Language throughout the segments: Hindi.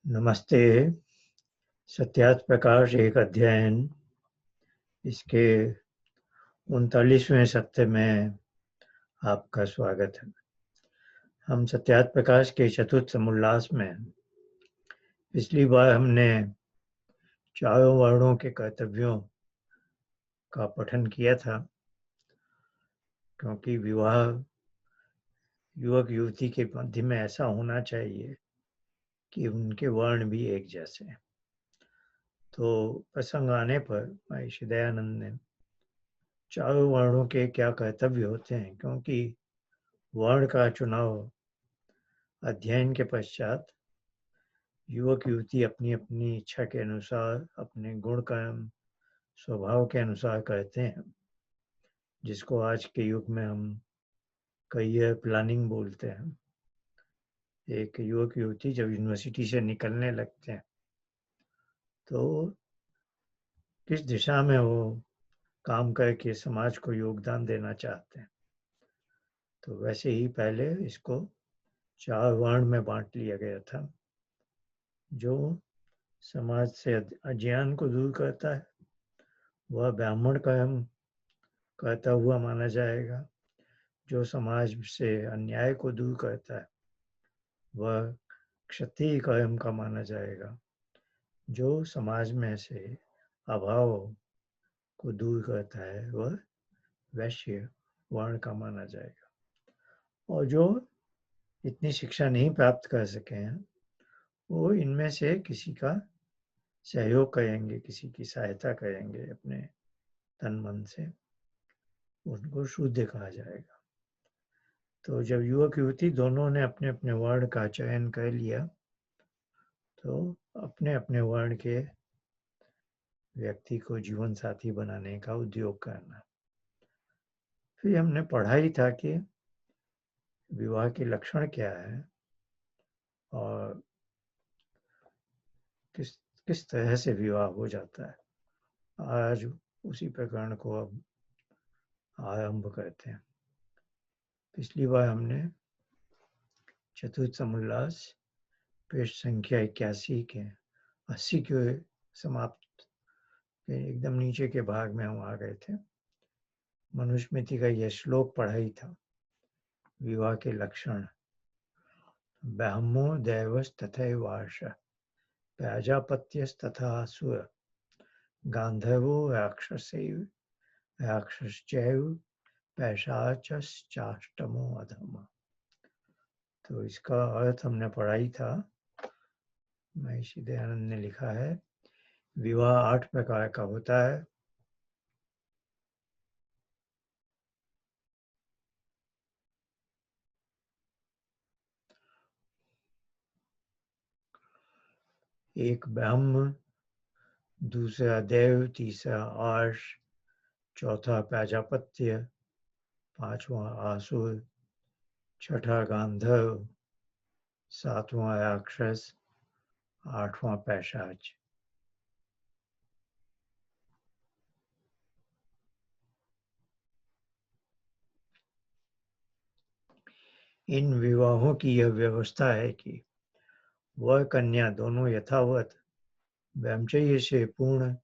नमस्ते। सत्यार्थ प्रकाश एक अध्ययन, इसके 39वें सप्ताह में आपका स्वागत है। हम सत्यार्थ प्रकाश के चतुर्थ समुल्लास में पिछली बार हमने चारों वर्णों के कर्तव्यों का पठन किया था, क्योंकि विवाह युवक युवती के मध्य में ऐसा होना चाहिए कि उनके वर्ण भी एक जैसे हैं। तो प्रसंग आने पर महर्षि दयानंद ने चारों वर्णों के क्या कर्तव्य होते हैं, क्योंकि वर्ण का चुनाव अध्ययन के पश्चात युवक युवती अपनी अपनी इच्छा के अनुसार, अपने गुण कर्म स्वभाव के अनुसार करते हैं, जिसको आज के युग में हम करियर प्लानिंग बोलते हैं। एक युवक युवती जब यूनिवर्सिटी से निकलने लगते हैं तो किस दिशा में वो काम करके समाज को योगदान देना चाहते हैं, तो वैसे ही पहले इसको 4 वर्ण में बांट लिया गया था। जो समाज से अज्ञान को दूर करता है वह ब्राह्मण कर्म करता हुआ माना जाएगा। जो समाज से अन्याय को दूर करता है वह क्षत्रिय कर्म का माना जाएगा। जो समाज में से अभाव को दूर करता है वह वैश्य वर्ण का माना जाएगा। और जो इतनी शिक्षा नहीं प्राप्त कर सके हैं वो इनमें से किसी का सहयोग करेंगे, किसी की सहायता करेंगे अपने तन मन से, उनको शूद्र कहा जाएगा। तो जब युवक युवती दोनों ने अपने अपने वर्ण का चयन कर लिया तो अपने अपने वर्ण के व्यक्ति को जीवन साथी बनाने का उद्योग करना। फिर हमने पढ़ा ही था कि विवाह के लक्षण क्या है और किस किस तरह से विवाह हो जाता है। आज उसी प्रकरण को अब आरंभ करते हैं। पिछली बार हमने चतुर्थ समुल्लास पृष्ठ संख्या 81 के 80 के समाप्त के एकदम नीचे के भाग में हम आ गए थे। मनुस्मृति का यह श्लोक पढ़ा ही था। विवाह के लक्षण: ब्राह्मो दैवस्तथैवार्ष, प्रजापत्यस्तथा असुर, गांधर्वो राक्षसश्चैव, पैशाचश्चाष्टमो अधम। तो इसका अर्थ हमने पढ़ा ही था। महर्षि दयानंद ने लिखा है, विवाह 8 प्रकार का होता है। एक ब्राह्म, दूसरा देव, तीसरा आर्ष, चौथा प्रजापत्य, पांचवा आसुर, छठा गांधर्व, सातवां राक्षस, आठवां पैशाच। इन विवाहों की यह व्यवस्था है कि वर कन्या दोनों यथावत ब्रह्मचर्य से पूर्ण,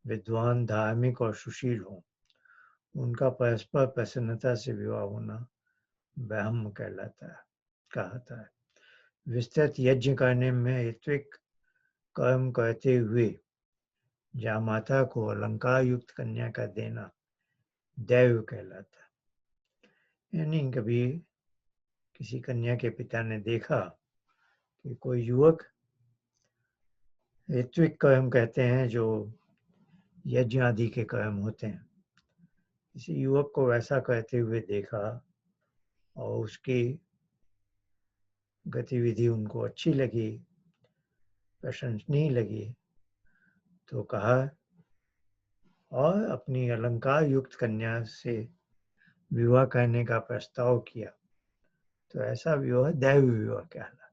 विद्वान, धार्मिक और सुशील हों। उनका परस्पर प्रसन्नता से विवाह होना ब्राह्म कहलाता है। विस्तृत यज्ञ करने में ऋत्विक कर्म करते हुए जामाता को अलंकार युक्त कन्या का देना दैव कहलाता है। यानी कभी किसी कन्या के पिता ने देखा कि कोई युवक, ऋत्विक कर्म कहते हैं जो यज्ञ आदि के कर्म होते हैं, किसी युवक को वैसा करते हुए देखा और उसकी गतिविधि उनको अच्छी लगी, प्रशंसनीय लगी, तो कहा और अपनी अलंकार युक्त कन्या से विवाह करने का प्रस्ताव किया। तो ऐसा विवाह दैव विवाह कहलाता।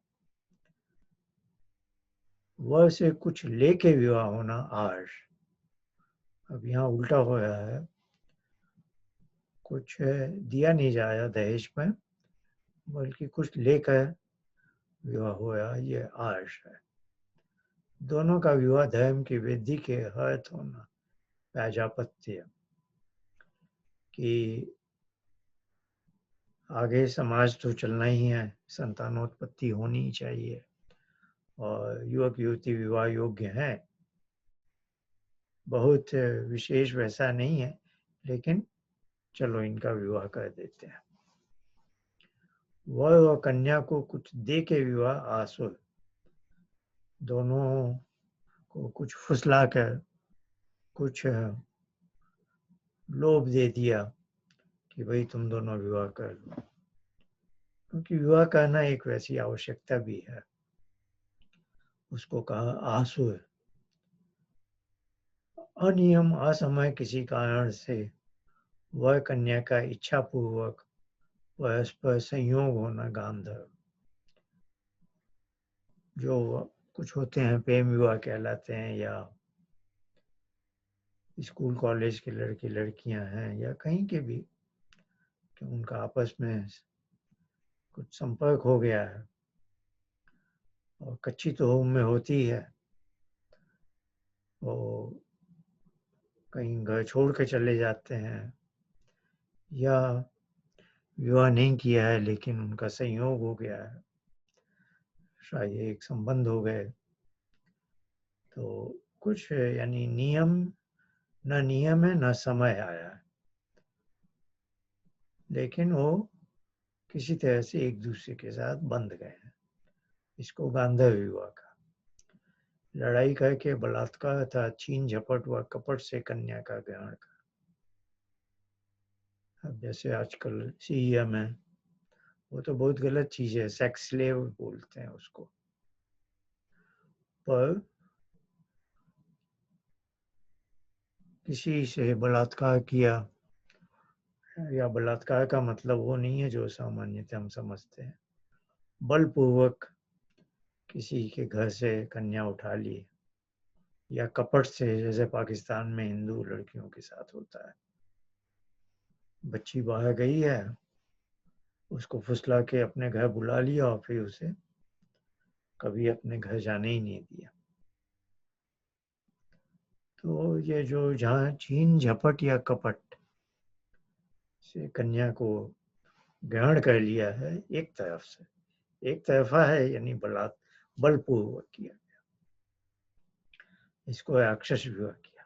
वर से कुछ लेके विवाह होना आर्ष। अब यहाँ उल्टा हो रहा है, कुछ दिया नहीं जा रहा दहेज में, बल्कि कुछ लेकर विवाह हो रहा, ये आर्ष है। दोनों का विवाह धर्म की वृद्धि के अर्थ होना प्राजापत्य कि आगे समाज तो चलना ही है, संतानोत्पत्ति होनी ही चाहिए और युवक युवती विवाह योग्य हैं। बहुत विशेष वैसा नहीं है, लेकिन चलो इनका विवाह कर देते हैं। वर और कन्या को कुछ दे के विवाह आसुर, दोनों को कुछ फुसला कर कुछ लोभ दे दिया कि भाई तुम दोनों विवाह कर लो, क्योंकि विवाह करना एक वैसी आवश्यकता भी है। उसको कहा आसुर। अनियम असमय किसी कारण से वह कन्या का इच्छा पूर्वक परस्पर संयोग होना गांधर्व, जो कुछ होते हैं प्रेम विवाह कहलाते हैं, या स्कूल कॉलेज के लड़के लड़कियां हैं या कहीं के भी, कि उनका आपस में कुछ संपर्क हो गया है और कच्ची तो उम्र होती है, वो कहीं घर छोड़ के चले जाते हैं या विवाह नहीं किया है लेकिन उनका संयोग हो गया है, शायद एक संबंध हो गए, तो कुछ यानी नियम न नियम है न समय आया है, लेकिन वो किसी तरह से एक दूसरे के साथ बंध गए हैं। इसको गांधर्व विवाह का। लड़ाई करके बलात्कार था, छीन झपट व कपट से कन्या का ग्रहण का। अब जैसे आजकल सीएम है, वो तो बहुत गलत चीज है, सेक्स स्लेव बोलते हैं उसको, पर किसी से बलात्कार किया, या बलात्कार का मतलब वो नहीं है जो सामान्यतः हम समझते हैं, बलपूर्वक किसी के घर से कन्या उठा ली, या कपट से जैसे पाकिस्तान में हिंदू लड़कियों के साथ होता है, बच्ची बाहर गई है, उसको फुसला के अपने घर बुला लिया और फिर उसे कभी अपने घर जाने ही नहीं दिया। तो ये जो जहाँ छीन झपट या कपट से कन्या को ग्रहण कर लिया है, एक तरफ से, एक तरफा है, यानी बलपूर्वक किया, इसको राक्षस विवाह किया।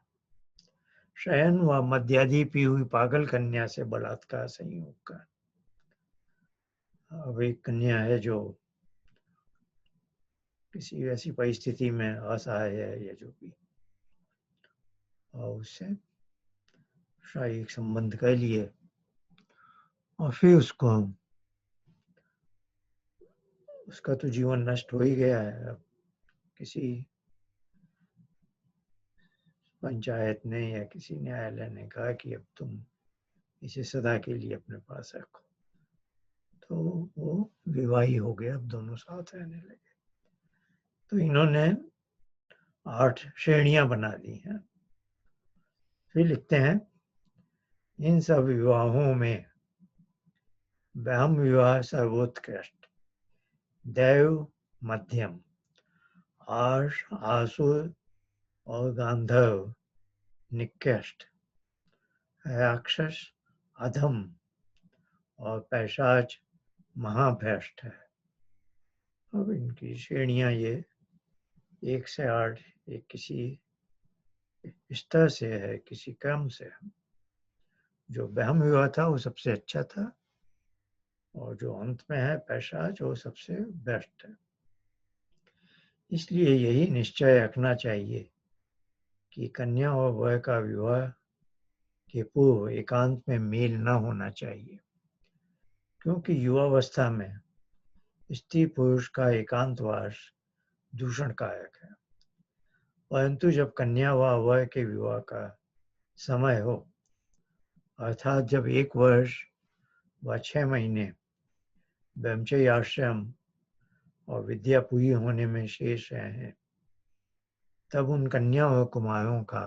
शयन व मद्यादि पी हुई पागल कन्या से बलात्कार संयोग का। अब एक कन्या है जो किसी ऐसी परिस्थिति में असहाय है या जो भी, और उससे शारीरिक संबंध कर लिए और फिर उसका तो जीवन नष्ट हो ही गया है। अब किसी पंचायत ने या किसी न्यायालय ने कहा कि अब तुम इसे सदा के लिए अपने पास रखो, तो वो विवाही हो गया, अब दोनों साथ रहने लगे। तो इन्होंने 8 श्रेणियां बना दी हैं। फिर लिखते हैं, इन सब विवाहों में ब्रह्म विवाह सर्वोत्कृष्ट, दैव मध्यम, आर्ष आसुर और गांधर्व निकृष्ट, राक्षस अधम और पैशाच महाभ्रष्ट है। अब इनकी श्रेणियां ये 1 से 8, एक किसी स्तर से है, किसी क्रम से है। जो ब्रह्म विवाह था वो सबसे अच्छा था, और जो अंत में है पैशाच वो सबसे बेस्ट है। इसलिए यही निश्चय रखना चाहिए कि कन्या और वर का विवाह के पूर्व एकांत में मेल न होना चाहिए, क्योंकि युवावस्था में स्त्री पुरुष का एकांतवास दूषणकारक है। परंतु जब कन्या व वर के विवाह का समय हो, अर्थात जब 1 वर्ष व 6 महीने ब्रह्मचर्य आश्रम और विद्या पूरी होने में शेष रहे हैं, तब उन कन्या और कुमारों का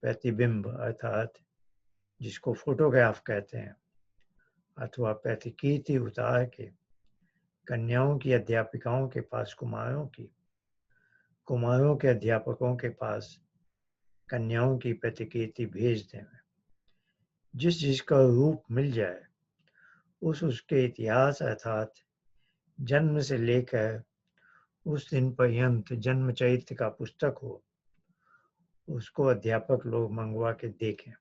प्रतिबिंब, अर्थात जिसको फोटोग्राफ कहते हैं, अथवा प्रतिकृति उतार के कन्याओं की अध्यापिकाओं के पास कुमारों की कुमारों के अध्यापकों के पास कन्याओं की प्रतिकृति भेज दें। जिस जिसका रूप मिल जाए उसके इतिहास अर्थात जन्म से लेकर उस दिन पर्यंत जन्म चरित्र का पुस्तक हो, उसको अध्यापक लोग मंगवा के देखें।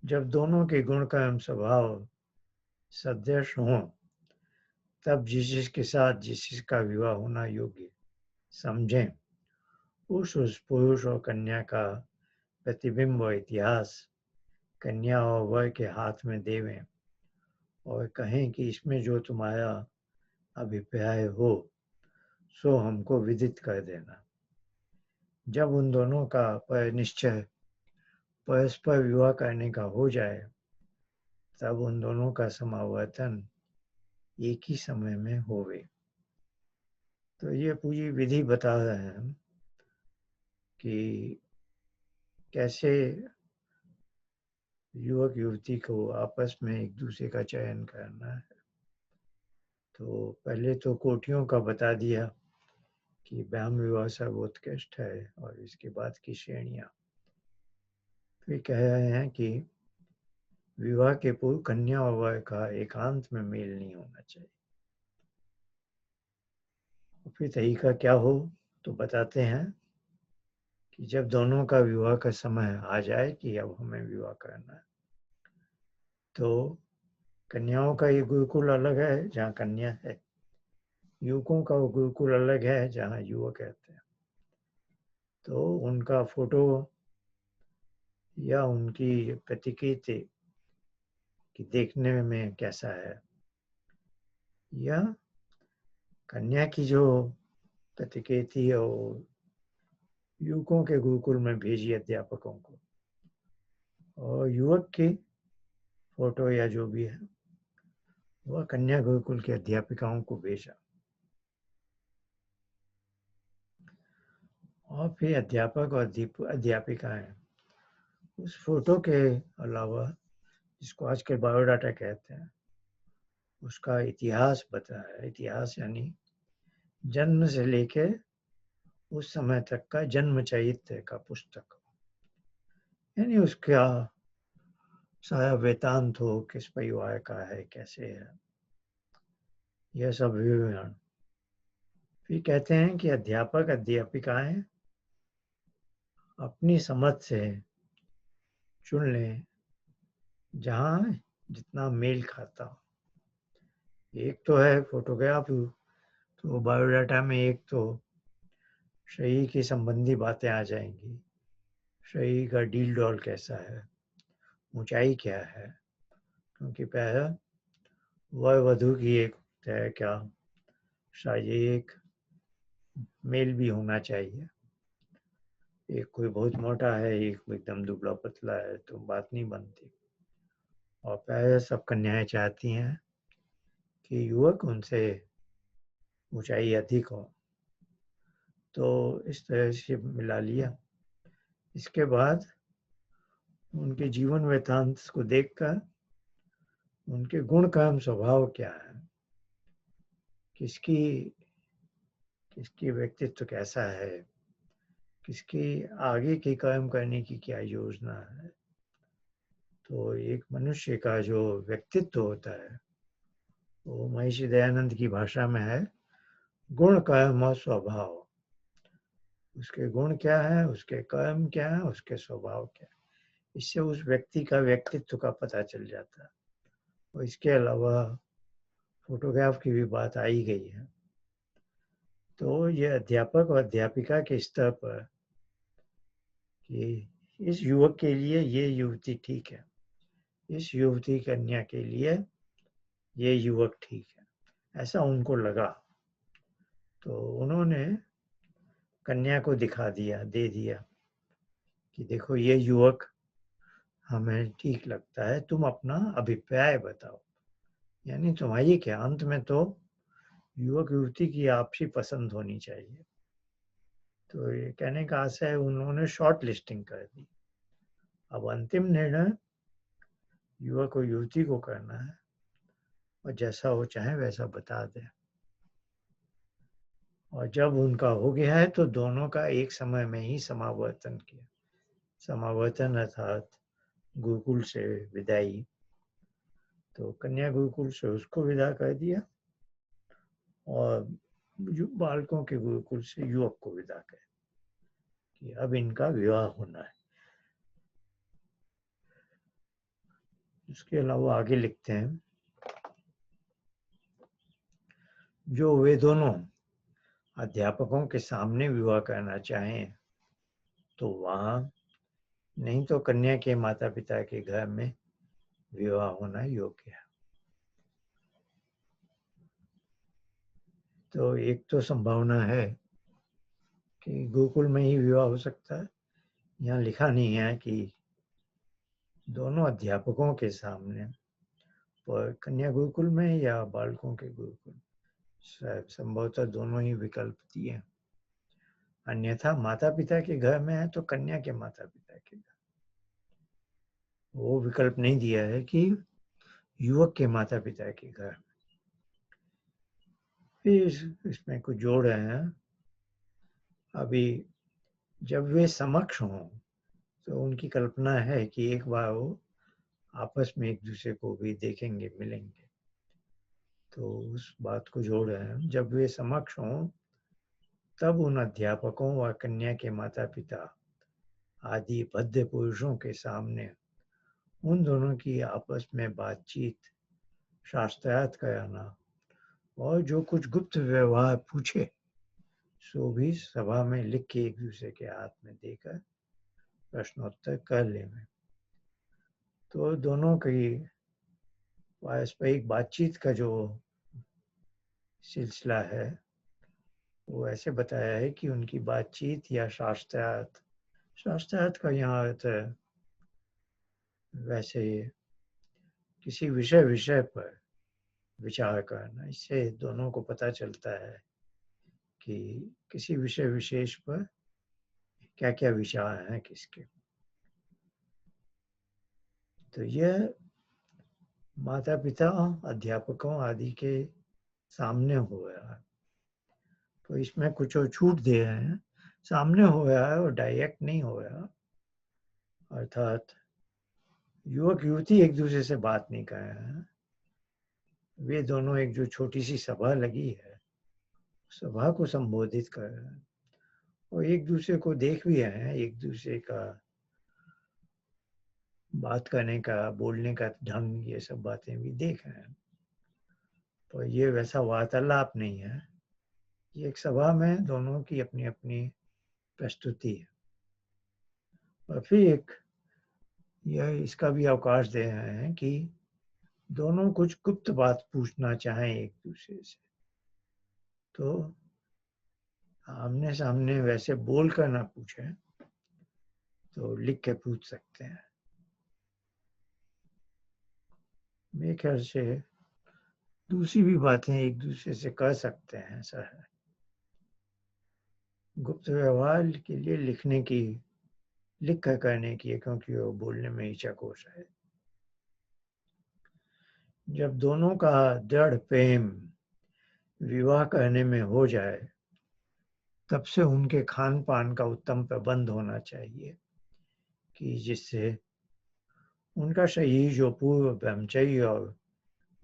जब दोनों के गुण कर्म स्वभाव सदृश हों, तब जिसके साथ जिसका विवाह होना योग्य समझें। उस पुरुष और कन्या का प्रतिबिंब और इतिहास कन्या और वर के हाथ में देवें और कहें कि इसमें जो तुम्हारा अभिप्राय हो सो हमको विदित कर देना। जब उन दोनों का निश्चय परस्पर विवाह करने का हो जाए, तब उन दोनों का समावर्तन एक ही समय में होवे। तो ये पूरी विधि बता रहे हैं कि कैसे युवक युवती को आपस में एक दूसरे का चयन करना है। तो पहले तो कोटियों का बता दिया कि ब्राह्म विवाह सर्वोत्कृष्ट है और इसके बाद की श्रेणियां। फिर कह रहे हैं कि विवाह के पूर्व कन्या और वर का एकांत में मेल नहीं होना चाहिए। फिर तरीका क्या हो तो बताते हैं कि जब दोनों का विवाह का समय आ जाए कि अब हमें विवाह करना है, तो कन्याओं का ये गुरुकुल अलग है जहाँ कन्या है, युवकों का वो गुरुकुल अलग है जहाँ युवक रहते हैं। तो उनका फोटो या उनकी प्रतिकृति कि देखने में कैसा है, या कन्या की जो प्रतिकृति है वो युवकों के गुरुकुल में भेजी अध्यापकों को, और युवक की फोटो या जो भी है वह कन्या गुरुकुल के अध्यापिकाओं को भेजा। और फिर अध्यापक और अध्यापिकाएं उस फोटो के अलावा, जिसको आजकल बायोडाटा कहते हैं, उसका इतिहास बताया। इतिहास यानी जन्म से लेके उस समय तक का जन्म चरित्र का पुस्तक, यानी उसका सारा वृतांत हो, किस परिवार का है, कैसे है, यह सब विवरण। फिर कहते हैं कि अध्यापक अध्यापिकाएं अपनी समझ से चुन लें जहाँ जितना मेल खाता हो। एक तो है फोटोग्राफ, तो बायोडाटा में एक तो शरीर की संबंधी बातें आ जाएंगी, शरीर का डील डॉल कैसा है, ऊंचाई क्या है, क्योंकि पहला वर वधु की एक है क्या शारीरिक मेल भी होना चाहिए। एक कोई बहुत मोटा है, एक एकदम दुबला पतला है, तो बात नहीं बनती। और पहले सब कन्याएं चाहती हैं कि युवक उनसे ऊंचाई अधिक हो, तो इस तरह से मिला लिया। इसके बाद उनके जीवन वृत्तांत को देखकर उनके गुण कर्म स्वभाव क्या है, किसकी किसकी व्यक्तित्व कैसा है, किसकी आगे के कर्म करने की क्या योजना है। तो एक मनुष्य का जो व्यक्तित्व होता है वो महर्षि दयानंद की भाषा में है गुण कर्म और स्वभाव। उसके गुण क्या है, उसके कर्म क्या है, उसके स्वभाव क्या है, इससे उस व्यक्ति का व्यक्तित्व का पता चल जाता है। और इसके अलावा फोटोग्राफ की भी बात आई गई है। तो ये अध्यापक और अध्यापिका के स्तर पर कि इस युवक के लिए ये युवती ठीक है, इस युवती कन्या के लिए ये युवक ठीक है, ऐसा उनको लगा। तो उन्होंने कन्या को दिखा दिया, दे दिया कि देखो ये युवक हमें ठीक लगता है, तुम अपना अभिप्राय बताओ। यानी तुम्हारी क्या, अंत में तो युवक युवती की आपसी पसंद होनी चाहिए। तो ये कहने का आशय है उन्होंने शॉर्ट लिस्टिंग कर दी। अब अंतिम निर्णय युवक और युवती को करना है, और जैसा वो चाहे वैसा बता दे। और जब उनका हो गया है तो दोनों का एक समय में ही समावर्तन किया। समावर्तन अर्थात गुरुकुल से विदाई। तो कन्या गुरुकुल से उसको विदा कर दिया और बालकों के गुरुकुल से युवक को विदा कर कि अब इनका विवाह होना है। इसके अलावा आगे लिखते हैं, जो वे दोनों अध्यापकों के सामने विवाह करना चाहें तो वहां, नहीं तो कन्या के माता पिता के घर में विवाह होना योग्य है। तो एक तो संभावना है कि गुरुकुल में ही विवाह हो सकता है। यहाँ लिखा नहीं है कि दोनों अध्यापकों के सामने, पर कन्या गुरुकुल में या बालकों के गुरुकुल, शायद संभवतः दोनों ही विकल्प दिए। अन्यथा माता पिता के घर में है तो कन्या के माता पिता के घर। वो विकल्प नहीं दिया है कि युवक के माता पिता के घर। इसमें कुछ जोड़ रहे हैं। अभी जब वे समक्ष हों तो उनकी कल्पना है कि एक बार वो आपस में एक दूसरे को भी देखेंगे, मिलेंगे। तो उस बात को जोड़ रहे हैं, जब वे समक्ष हों तब उन अध्यापकों व कन्या के माता पिता आदि बद्ध पुरुषों के सामने उन दोनों की आपस में बातचीत, शास्त्रार्थ कराना और जो कुछ गुप्त व्यवहार पूछे सो भी सभा में लिख के एक दूसरे के हाथ में देकर प्रश्नोत्तर कर लेंगे। तो दोनों की पारस्परिक बातचीत का जो सिलसिला है वो ऐसे बताया है कि उनकी बातचीत या शास्त्रार्थ, शास्त्रार्थ का यहाँ अर्थ है वैसे किसी विषय पर विचार करना। इससे दोनों को पता चलता है कि किसी विषय विशेष पर क्या क्या विचार हैं किसके। तो यह माता पिता अध्यापकों आदि के सामने हो रहा है। तो इसमें कुछ और छूट दे रहे हैं, सामने हो रहा है और डायरेक्ट नहीं हो रहा। अर्थात युवक युवती एक दूसरे से बात नहीं कर रहे हैं, वे दोनों एक जो छोटी सी सभा लगी है सभा को संबोधित कर रहे हैं और एक दूसरे को देख भी रहे हैं, एक दूसरे का बात करने का, बोलने का ढंग, ये सब बातें भी देख रहे हैं। तो ये वैसा वार्तालाप नहीं है, ये एक सभा में दोनों की अपनी अपनी प्रस्तुति है। और फिर एक यह इसका भी अवकाश दे रहे हैं कि दोनों कुछ गुप्त बात पूछना चाहें एक दूसरे से तो आमने सामने वैसे बोल कर ना पूछें तो लिख के पूछ सकते हैं। मेरे ख्याल से दूसरी भी बातें एक दूसरे से कर सकते हैं, ऐसा है। गुप्त व्यवहार के लिए लिखने की, लिख कर करने की है, क्योंकि वो बोलने में हिचक हो है। जब दोनों का दृढ़ प्रेम विवाह करने में हो जाए तब से उनके खान पान का उत्तम प्रबंध होना चाहिए कि जिससे उनका शरीर जो पूर्व ब्रह्मचर्य और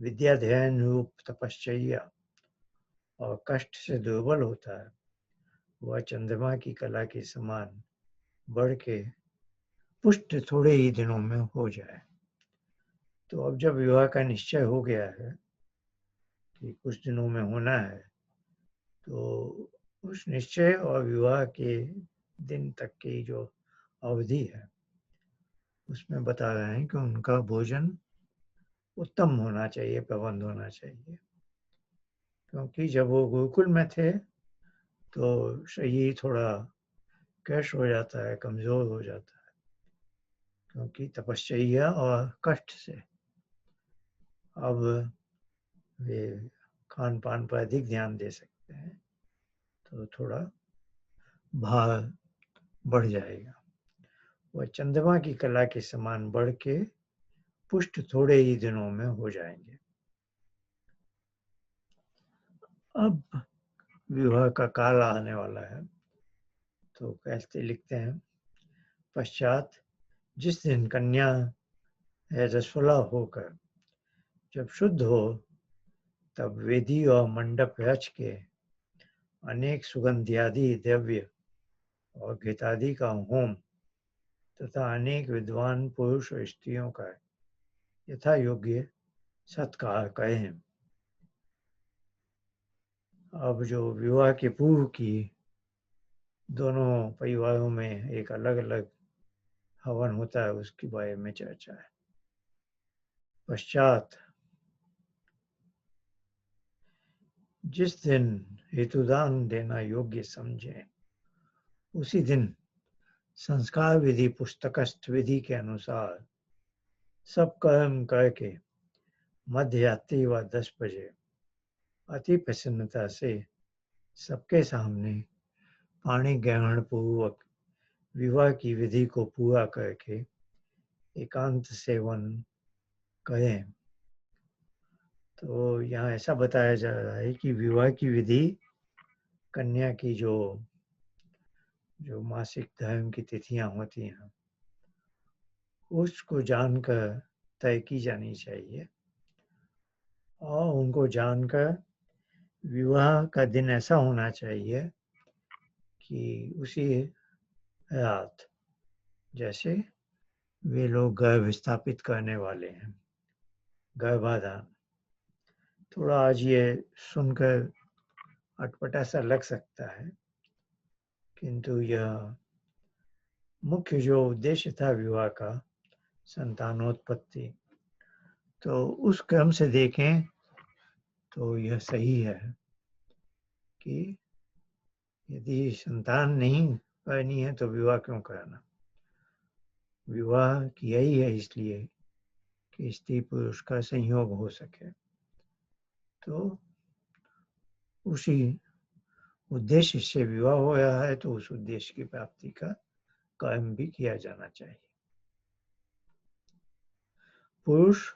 विद्याध्ययन रूप तपश्चर्या और कष्ट से दुर्बल होता है वह चंद्रमा की कला के समान बढ़ के पुष्ट थोड़े ही दिनों में हो जाए। तो अब जब विवाह का निश्चय हो गया है कि कुछ दिनों में होना है तो उस निश्चय और विवाह के दिन तक की जो अवधि है उसमें बता रहे हैं कि उनका भोजन उत्तम होना चाहिए, प्रबंध होना चाहिए। क्योंकि जब वो गुरुकुल में थे तो शरीर थोड़ा कैश हो जाता है, कमजोर हो जाता है, क्योंकि तपश्चर्या और कष्ट से। अब वे खान पान पर अधिक ध्यान दे सकते हैं तो थोड़ा भार बढ़ जाएगा। वह चंद्रमा की कला के समान बढ़ के पुष्ट थोड़े ही दिनों में हो जाएंगे। अब विवाह का काल आने वाला है। तो कैसे लिखते हैं, पश्चात जिस दिन कन्या रजस्वला होकर जब शुद्ध हो, तब वेदी और मंडप रच के अनेक सुगंध्यादि द्रव्य और घृतादि का होम तथा अनेक विद्वान पुरुष और स्त्रियों का यथा योग्य सत्कार करें। अब जो विवाह के पूर्व की दोनों परिवारों में एक अलग अलग हवन होता है, उसके बारे में चर्चा है। पश्चात जिस दिन हेतुदान देना योग्य समझे, उसी दिन संस्कार विधि पुस्तकस्थ विधि के अनुसार सब कर्म करके मध्य रात्रि व 10 बजे अति प्रसन्नता से सबके सामने पाणी ग्रहण पूर्वक विवाह की विधि को पूरा करके एकांत सेवन करें। तो यहाँ ऐसा बताया जा रहा है कि विवाह की विधि कन्या की जो मासिक धर्म की तिथियां होती हैं, उसको जानकर तय की जानी चाहिए और उनको जानकर विवाह का दिन ऐसा होना चाहिए कि उसी रात, जैसे वे लोग गर्भ स्थापित करने वाले हैं, गर्भाधान। थोड़ा आज ये सुनकर अटपटा सा लग सकता है, किंतु यह मुख्य जो उद्देश्य था विवाह का, संतानोत्पत्ति, तो उस क्रम से देखें तो यह सही है कि यदि संतान नहीं करनी है तो विवाह क्यों कराना। विवाह किया ही है इसलिए कि स्त्री पुरुष का संयोग हो सके, तो उसी उद्देश्य से विवाह हो रहा है, तो उस उद्देश्य की प्राप्ति का कर्म भी किया जाना चाहिए। पुरुष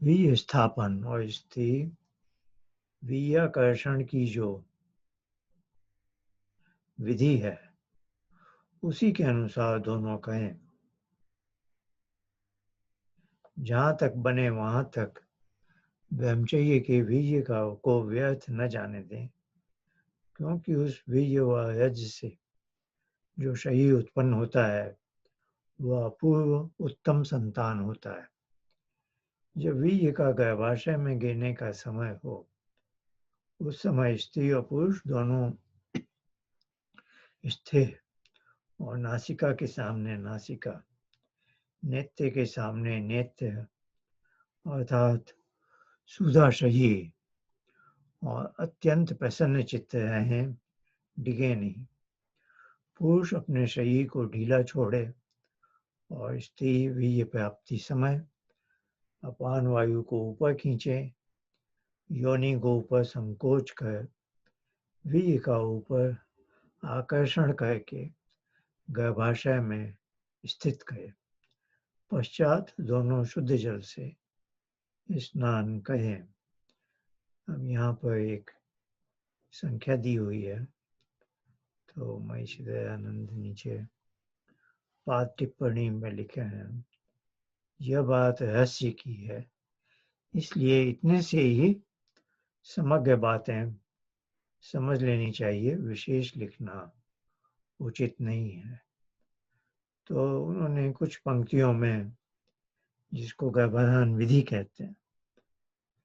वीर्य स्थापन और स्त्री वीर्याकर्षण की जो विधि है, उसी के अनुसार दोनों कहें। जहां तक बने वहां तक ब्रह्मचर्य के वीर्य को व्यर्थ न जाने दें, क्योंकि उस वीर्य व रज से जो शरीर उत्पन्न होता है, वह अपूर्व उत्तम संतान होता है। जब वीर्य का गर्भाशय में गिरने का समय हो, उस समय स्त्री और पुरुष दोनों स्थिर और नासिका के सामने नासिका, नेत्र के सामने नेत्र, अर्थात सुधा शरीर, और अत्यंत प्रसन्न चित्त रहें, डिगे नहीं। पुरुष अपने शरीर को ढीला छोड़े और स्त्री वीर्य प्राप्ति समय अपान वायु को ऊपर खींचे, योनि को ऊपर संकोच कर वीर्य का ऊपर आकर्षण करके गर्भाशय में स्थित करे। पश्चात दोनों शुद्ध जल से स्नान करें। अब यहाँ पर एक संख्या दी हुई है, तो महर्षि दयानंद नीचे पाद टिप्पणी में लिखे हैं, यह बात रहस्य की है, इसलिए इतने से ही समग्र बातें समझ लेनी चाहिए, विशेष लिखना उचित नहीं है। तो उन्होंने कुछ पंक्तियों में, जिसको गर्भाधान विधि कहते हैं,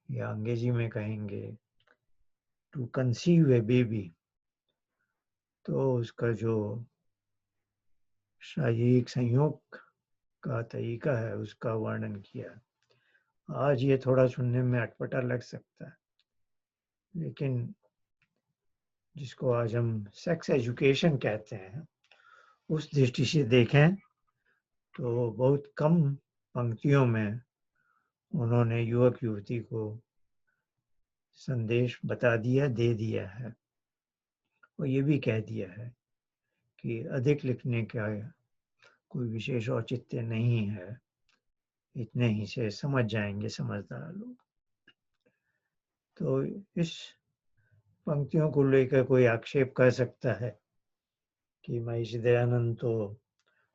या अंग्रेजी में कहेंगे टू कंसीव ए बेबी, तो उसका जो शारीरिक संयोग का तरीका है, उसका वर्णन किया। आज ये थोड़ा सुनने में अटपटा लग सकता है, लेकिन जिसको आज हम सेक्स एजुकेशन कहते हैं, उस दृष्टि से देखें तो बहुत कम पंक्तियों में उन्होंने युवक युवती को संदेश बता दिया, दे दिया है, और ये भी कह दिया है कि अधिक लिखने का कोई विशेष औचित्य नहीं है, इतने ही से समझ जाएंगे समझदार लोग। तो इस पंक्तियों को लेकर कोई आक्षेप कर सकता है कि महर्षि दयानंद तो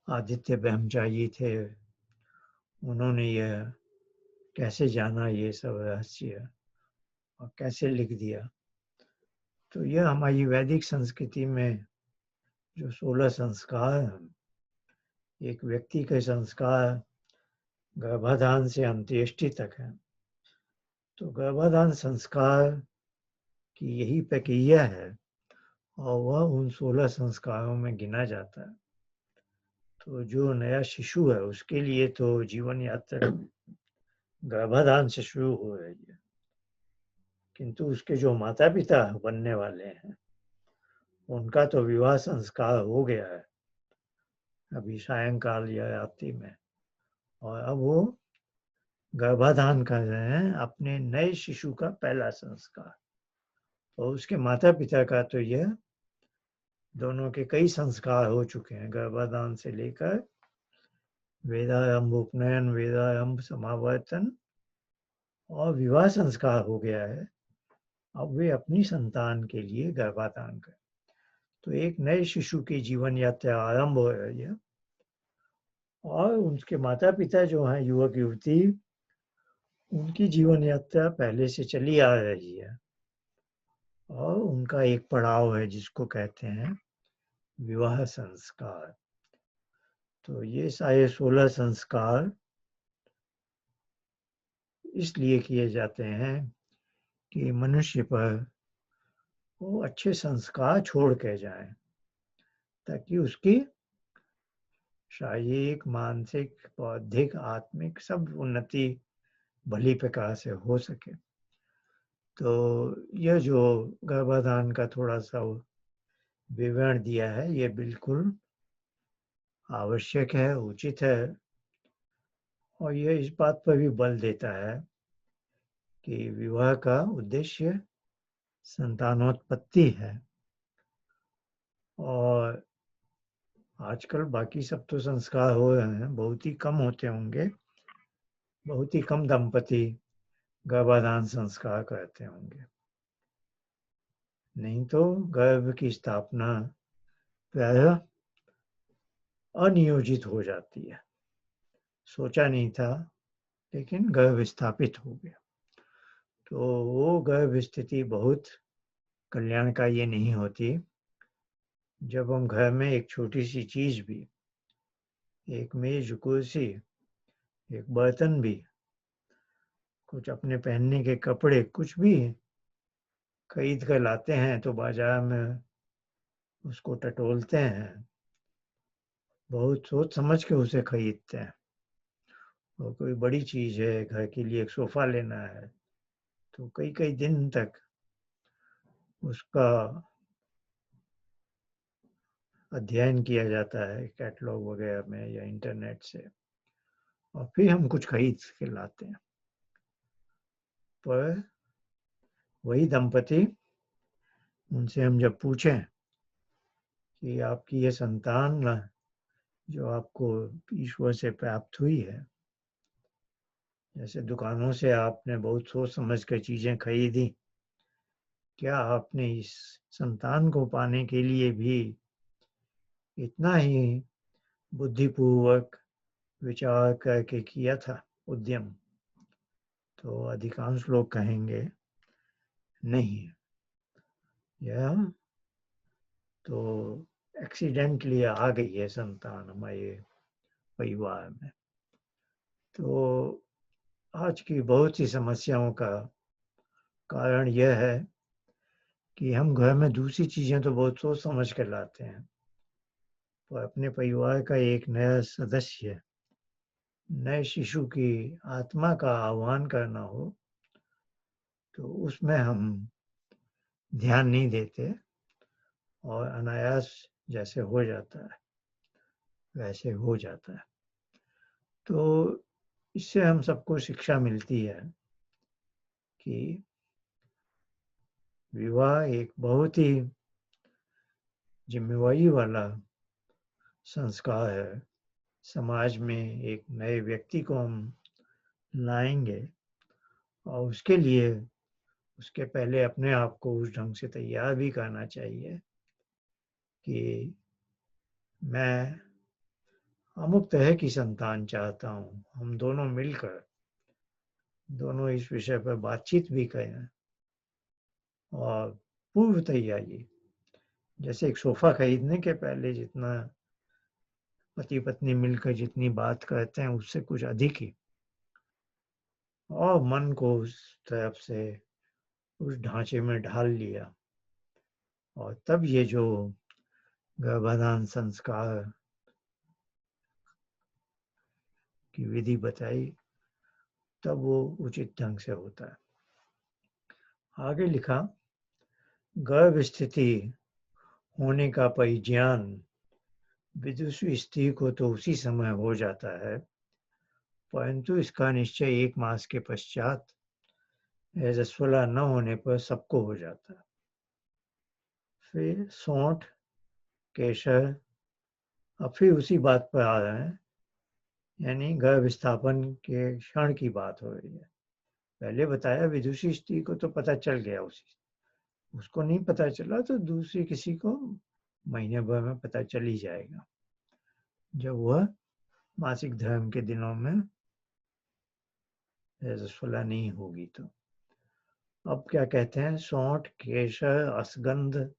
आदित्य ब्रह्मचारी थे, उन्होंने यह कैसे जाना ये सब रहस्य और कैसे लिख दिया। तो यह हमारी वैदिक संस्कृति में जो 16 संस्कार हैं, एक व्यक्ति के संस्कार गर्भाधान से अंत्येष्टि तक है। तो गर्भाधान संस्कार की यही प्रक्रिया है और वह उन 16 संस्कारों में गिना जाता है। तो जो नया शिशु है उसके लिए तो जीवन यात्रा गर्भाधान से शुरू हो रही है, किंतु उसके जो माता पिता बनने वाले हैं उनका तो विवाह संस्कार हो गया है अभी सायंकाल या रात्रि में, और अब वो गर्भाधान कर रहे हैं अपने नए शिशु का पहला संस्कार। और उसके माता पिता का तो यह दोनों के कई संस्कार हो चुके हैं, गर्भाधान से लेकर वेदारंभ उपनयन, वेदारंभ समावर्तन और विवाह संस्कार हो गया है। अब वे अपनी संतान के लिए गर्भाधान करें। तो एक नए शिशु की जीवन यात्रा आरंभ हो रही है और उनके माता पिता जो हैं युवक युवती, उनकी जीवन यात्रा पहले से चली आ रही है और उनका एक पड़ाव है जिसको कहते हैं विवाह संस्कार। तो ये सारे 16 संस्कार इसलिए किए जाते हैं कि मनुष्य पर वो अच्छे संस्कार छोड़ के जाए ताकि उसकी शारीरिक, मानसिक, बौद्धिक, आत्मिक सब उन्नति भली प्रकार से हो सके। तो यह जो गर्भाधान का थोड़ा सा विवरण दिया है ये बिल्कुल आवश्यक है, उचित है, और यह इस बात पर भी बल देता है कि विवाह का उद्देश्य संतानोत्पत्ति है। और आजकल बाकी सब तो संस्कार हो रहे हैं, बहुत ही कम होते होंगे, बहुत ही कम दंपति गर्भाधान संस्कार करते होंगे, नहीं तो गर्भ की स्थापना प्रायः अनियोजित हो जाती है। सोचा नहीं था लेकिन गर्भ स्थापित हो गया। तो वो गर्भ स्थिति बहुत कल्याणकारी नहीं होती जब हम घर में एक छोटी सी चीज भी, एक मेज, कुर्सी, एक बर्तन भी, कुछ अपने पहनने के कपड़े, कुछ भी खरीद कर लाते हैं तो बाजार में उसको टटोलते हैं, बहुत सोच समझ के उसे खरीदते हैं। और कोई बड़ी चीज है, घर के लिए एक सोफा लेना है, तो कई कई दिन तक उसका अध्ययन किया जाता है कैटलॉग वगैरह में या इंटरनेट से, और फिर हम कुछ खरीद के लाते हैं। पर वही दंपति, उनसे हम जब पूछें कि आपकी ये संतान जो आपको ईश्वर से प्राप्त हुई है, जैसे दुकानों से आपने बहुत सोच समझ कर चीजें खरीदी, क्या आपने इस संतान को पाने के लिए भी इतना ही बुद्धिपूर्वक विचार करके किया था उद्यम? तो अधिकांश लोग कहेंगे नहीं, यह तो एक्सीडेंटली आ गई है संतान हमारे परिवार में। तो आज की बहुत सी समस्याओं का कारण यह है कि हम घर में दूसरी चीजें तो बहुत सोच समझ कर लाते हैं, पर अपने परिवार का एक नया सदस्य, नए शिशु की आत्मा का आह्वान करना हो तो उसमें हम ध्यान नहीं देते और अनायास जैसे हो जाता है वैसे हो जाता है। तो इससे हम सबको शिक्षा मिलती है कि विवाह एक बहुत ही जिम्मेवारी वाला संस्कार है। समाज में एक नए व्यक्ति को हम लाएंगे और उसके लिए उसके पहले अपने आप को उस ढंग से तैयार भी करना चाहिए कि मैं अमुक तरह की संतान चाहता हूँ। हम दोनों मिलकर दोनों इस विषय पर बातचीत भी करें और पूर्व तैयारी, जैसे एक सोफा खरीदने के पहले जितना पति पत्नी मिलकर जितनी बात करते हैं उससे कुछ अधिक ही, और मन को उस तरफ से उस ढांचे में ढाल लिया और तब ये जो गर्भाधान संस्कार की विधि बताई तब वो उचित ढंग से होता है। आगे लिखा, गर्भ स्थिति होने का परिज्ञान विदुषी स्त्री को तो उसी समय हो जाता है, परंतु इसका निश्चय 1 मास के पश्चात रजस्वला न होने पर सबको हो जाता है। फिर सोंठ, केसर, अब फिर उसी बात पर आ रहे हैं, यानी गर्भ स्थापन के क्षण की बात हो रही है। पहले बताया विदुषी स्त्री को तो पता चल गया, उसको नहीं पता चला तो दूसरी किसी को महीने भर में पता चल ही जाएगा, जब वह मासिक धर्म के दिनों में रजस्वला नहीं होगी। तो अब क्या कहते हैं, सौंठ, केसर, असगंध,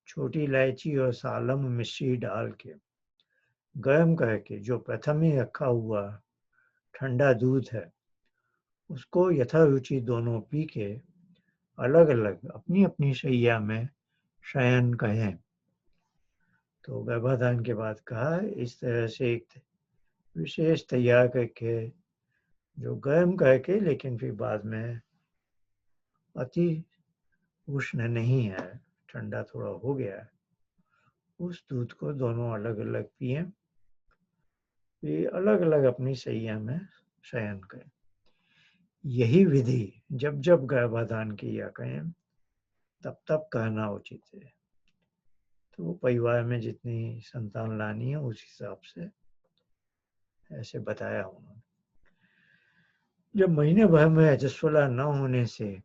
छोटी इलायची और सालम मिश्री डाल के गर्म करके जो प्रथम ही रखा हुआ ठंडा दूध है उसको यथारुचि दोनों पी के अलग अलग अपनी अपनी शैया में शयन करें। तो गर्भाधान के बाद कहा इस तरह से एक विशेष तैयार करके जो गर्म करके, लेकिन फिर बाद में अति उष्ण नहीं है, ठंडा थोड़ा हो गया है, उस दूध को दोनों अलग अलग पिए, फिर अलग अलग अपनी शैया में शयन करें। यही विधि जब जब गर्भाधान किया करें तब तब कहना उचित है। तो परिवार में जितनी संतान लानी है उस हिसाब से ऐसे बताया उन्होंने। जब महीने भर में रजस्वला न होने से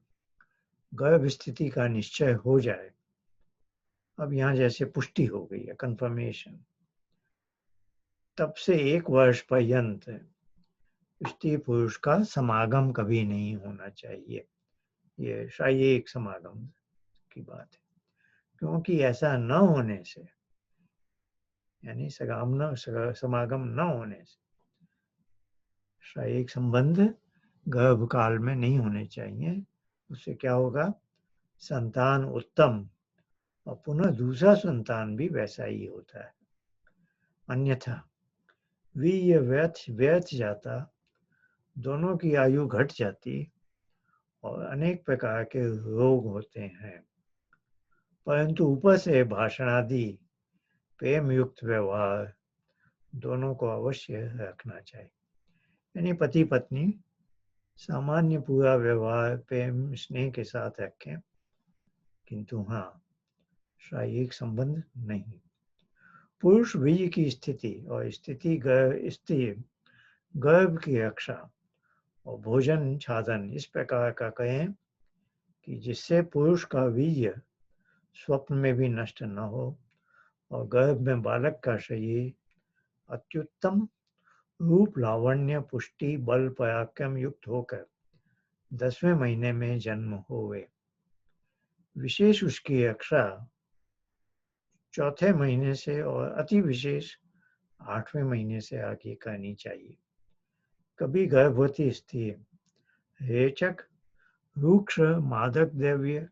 गर्भ स्थिति का निश्चय हो जाए, अब यहाँ जैसे पुष्टि हो गई है, कंफर्मेशन, तब से 1 वर्ष पर्यंत स्त्री पुरुष का समागम कभी नहीं होना चाहिए। ये शारीरिक समागम की बात है, क्योंकि ऐसा न होने से, यानी समागम न होने से शारीरिक संबंध गर्भ काल में नहीं होने चाहिए। उससे क्या होगा, संतान उत्तम और पुनः दूसरा संतान भी वैसा ही होता है, अन्यथा वीर्य व्यर्थ जाता, दोनों की आयु घट जाती और अनेक प्रकार के रोग होते हैं। परंतु ऊपर से भाषण आदि प्रेम युक्त व्यवहार दोनों को अवश्य रखना चाहिए, यानी पति पत्नी सामान्य पूरा व्यवहार प्रेम स्नेह के साथ रखें, किंतु हाँ शारीरिक संबंध नहीं। पुरुष वीर्य की स्थिति और स्त्री गर्भ की रक्षा और भोजन छादन इस प्रकार का करें कि जिससे पुरुष का वीर्य स्वप्न में भी नष्ट न हो और गर्भ में बालक का शरीर अत्युत्तम रूप लावण्य पुष्टि बल पराक्रम युक्त होकर 10वें महीने में जन्म होवे। विशेष उसकी रक्षा 4थे महीने से और अति विशेष 8वें महीने से आगे करनी चाहिए। कभी गर्भवती स्त्री रेचक, रूक्ष, मादक द्रव्य,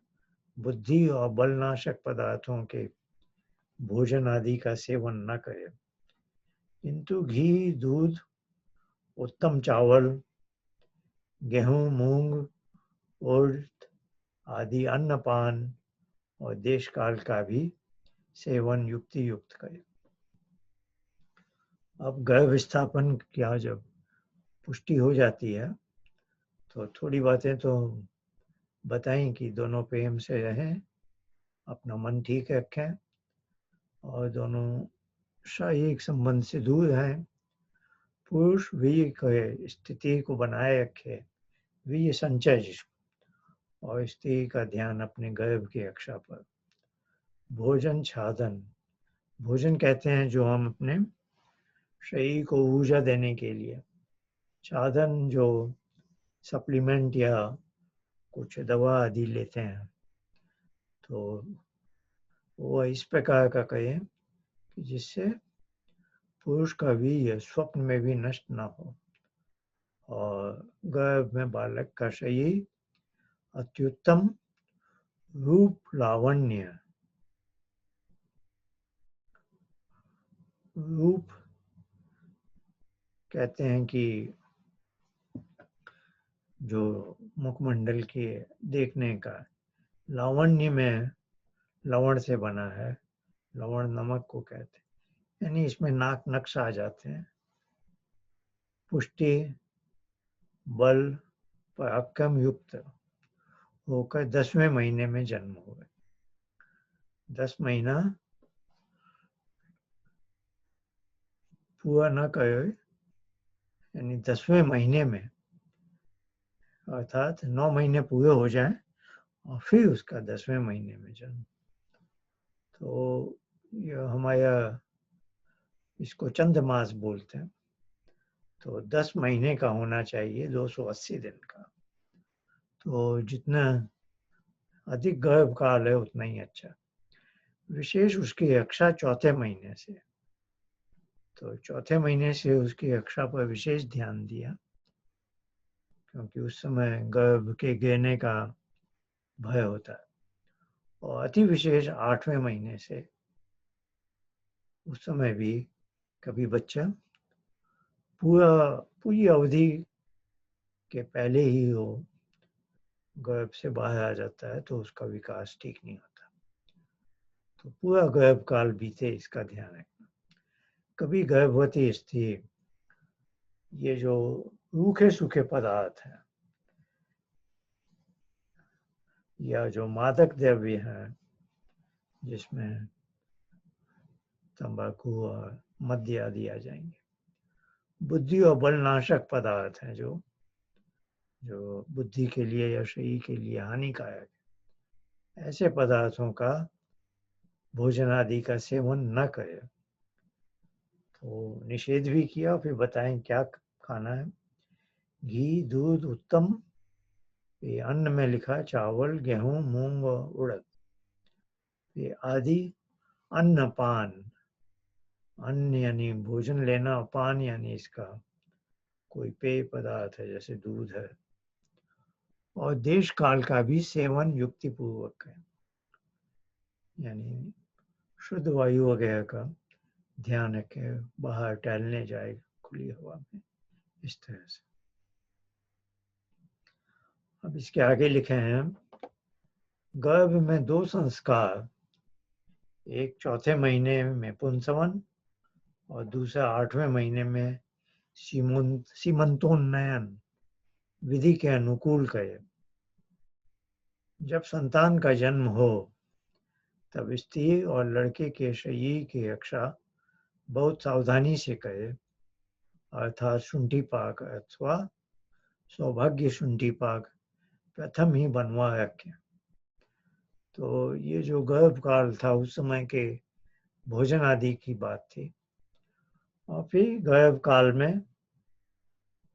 बुद्धि और बलनाशक पदार्थों के भोजन आदि का सेवन न करे, किंतु घी, दूध, उत्तम चावल, गेहूं, मूंग, उड़द आदि अन्नपान और देश काल का भी सेवन युक्त करे। अब गर्भ स्थापन क्या जब पुष्टि हो जाती है तो थोड़ी बातें तो बताएं कि दोनों प्रेम से रहें, अपना मन ठीक रखें और दोनों शारीरिक संबंध से दूर रहें। पुरुष वीर्य के स्थिति को बनाए रखे, वीर्य संचय और स्त्री का ध्यान अपने गर्भ की रक्षा पर। भोजन छादन, भोजन कहते हैं जो हम अपने शरीर को ऊर्जा देने के लिए, छादन जो सप्लीमेंट या कुछ दवा आदि लेते हैं, तो वो इस प्रकार का करें कि जिससे पुरुष का वीर्य स्वप्न में भी नष्ट ना हो और गर्भ में बालक का शरीर अत्युत्तम रूप लावण्य, रूप कहते हैं कि जो मुखमंडल के देखने का, लावण्य में लवण से बना है, लवण नमक को कहते हैं, यानी इसमें नाक नक्श आ जाते हैं। पुष्टि बल पराक्रम युक्त होकर 10वें महीने में जन्म हुए। 10 महीना पूरा न करे, यानी 10वें महीने में, अर्थात 9 महीने पूरे हो जाएं और फिर उसका 10वें महीने में जन्म। तो यह हमारा, इसको चंद्र मास बोलते हैं। तो 10 महीने का होना चाहिए, 280 दिन का। तो जितना अधिक गर्भ काल है उतना ही अच्छा। विशेष उसकी रक्षा चौथे महीने से, तो चौथे महीने से उसकी रक्षा पर विशेष ध्यान दिया, क्योंकि उस समय गर्भ के गिरने का भय होता है। और अति विशेष 8वें महीने से, उस समय भी कभी बच्चा पूरी अवधि के पहले ही वो गर्भ से बाहर आ जाता है तो उसका विकास ठीक नहीं होता। तो पूरा गर्भ काल बीते, इसका ध्यान रखना। कभी गर्भवती स्त्री ये जो रूखे सूखे पदार्थ हैं या जो मादक द्रव्य हैं, जिसमें तंबाकू और मद्य आदि आ जाएंगे, बुद्धि और बलनाशक पदार्थ हैं जो बुद्धि के लिए या शरीर के लिए हानिकारक है, ऐसे पदार्थों का भोजन आदि का सेवन न करें। तो निषेध भी किया, फिर बताएं क्या खाना है। घी दूध उत्तम, ये अन्न में लिखा चावल गेहूं मूंग और उड़द, ये आदि अन्न पान, अन्न यानी भोजन लेना, पान यानी इसका कोई पेय पदार्थ है जैसे दूध है, और देश काल का भी सेवन युक्ति पूर्वक है, यानी शुद्ध वायु वगैरह का ध्यान रखे, बाहर टहलने जाए खुली हवा में, इस तरह से। अब इसके आगे लिखे हैं, गर्भ में 2 संस्कार, एक चौथे महीने में पुंसवन और दूसरा 8वें महीने में सीमंतोन्नयन विधि के अनुकूल करे। जब संतान का जन्म हो तब स्त्री और लड़के के शरीर की रक्षा बहुत सावधानी से करे, अर्थात शुंठी पाक अथवा सौभाग्य शुंठी पाक प्रथम ही बनवा रखे। तो ये जो गर्भ काल था उस समय के भोजन आदि की बात थी। और फिर गर्भ काल में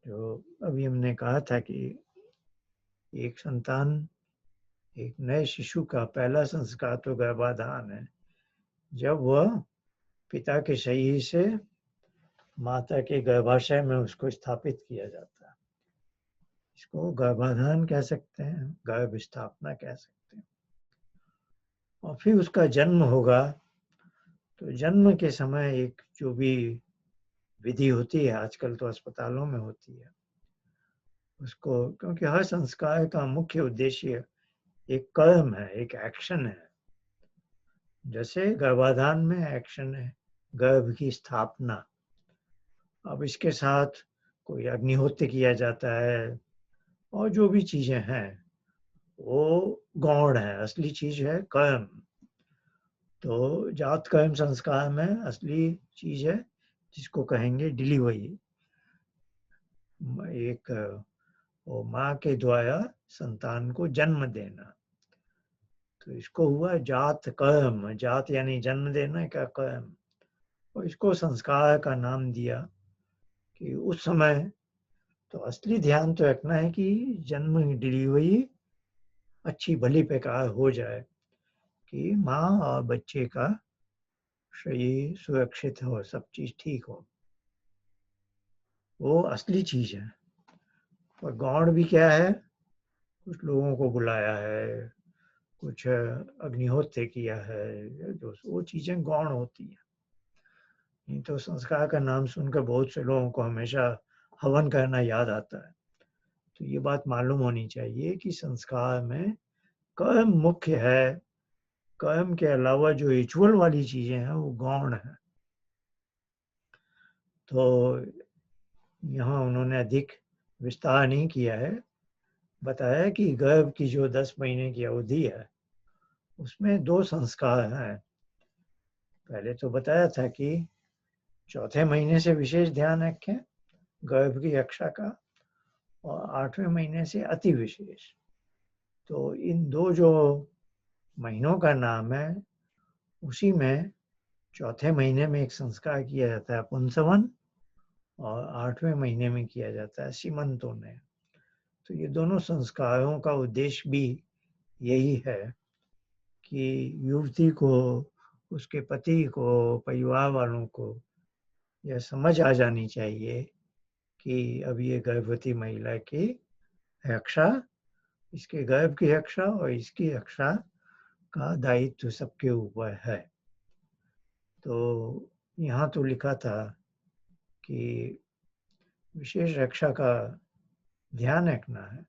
जो अभी हमने कहा था कि एक संतान, एक नए शिशु का पहला संस्कार तो गर्भाधान है, जब वह पिता के शरीर से माता के गर्भाशय में उसको स्थापित किया जाता है। इसको गर्भाधान कह सकते हैं, गर्भ स्थापना कह सकते हैं। और फिर उसका जन्म होगा, तो जन्म के समय एक जो भी विधि होती है, आजकल तो अस्पतालों में होती है, उसको, क्योंकि हर संस्कार का मुख्य उद्देश्य एक कर्म है, एक एक्शन है। जैसे गर्भाधान में एक्शन है गर्भ की स्थापना, अब इसके साथ कोई अग्निहोत्र किया जाता है और जो भी चीजें हैं वो गौण है, असली चीज है कर्म। तो जात कर्म संस्कार में असली चीज है जिसको कहेंगे डिलीवरी, एक और माँ के द्वारा संतान को जन्म देना। तो इसको हुआ जात कर्म, जात यानी जन्म देना का कर्म, और इसको संस्कार का नाम दिया कि उस समय तो असली ध्यान तो रखना है कि जन्म डिलीवरी अच्छी भली प्रकार हो जाए, कि माँ और बच्चे का शरीर सुरक्षित हो, सब चीज ठीक हो, वो असली चीज है। और गौण भी क्या है, कुछ लोगों को बुलाया है, कुछ अग्निहोत्र किया है, जो वो चीजें गौण होती है। नहीं तो संस्कार का नाम सुनकर बहुत से लोगों को हमेशा हवन करना याद आता है। तो ये बात मालूम होनी चाहिए कि संस्कार में कर्म मुख्य है, कर्म के अलावा जो रिचुअल वाली चीजें हैं वो गौण है। तो यहाँ उन्होंने अधिक विस्तार नहीं किया है, बताया कि गर्भ की जो 10 महीने की अवधि है उसमें 2 संस्कार हैं। पहले तो बताया था कि चौथे महीने से विशेष ध्यान रखें गर्भ की रक्षा का, और 8वें महीने से अति विशेष। तो इन 2 जो महीनों का नाम है, उसी में चौथे महीने में एक संस्कार किया जाता है पुंसवन, और 8वें महीने में किया जाता है सीमंतोन्नय। तो ये दोनों संस्कारों का उद्देश्य भी यही है कि युवती को, उसके पति को, परिवार वालों को यह समझ आ जानी चाहिए कि अब ये गर्भवती महिला की रक्षा, इसके गर्भ की रक्षा और इसकी रक्षा का दायित्व सबके ऊपर है। तो यहाँ तो लिखा था कि विशेष रक्षा का ध्यान रखना है,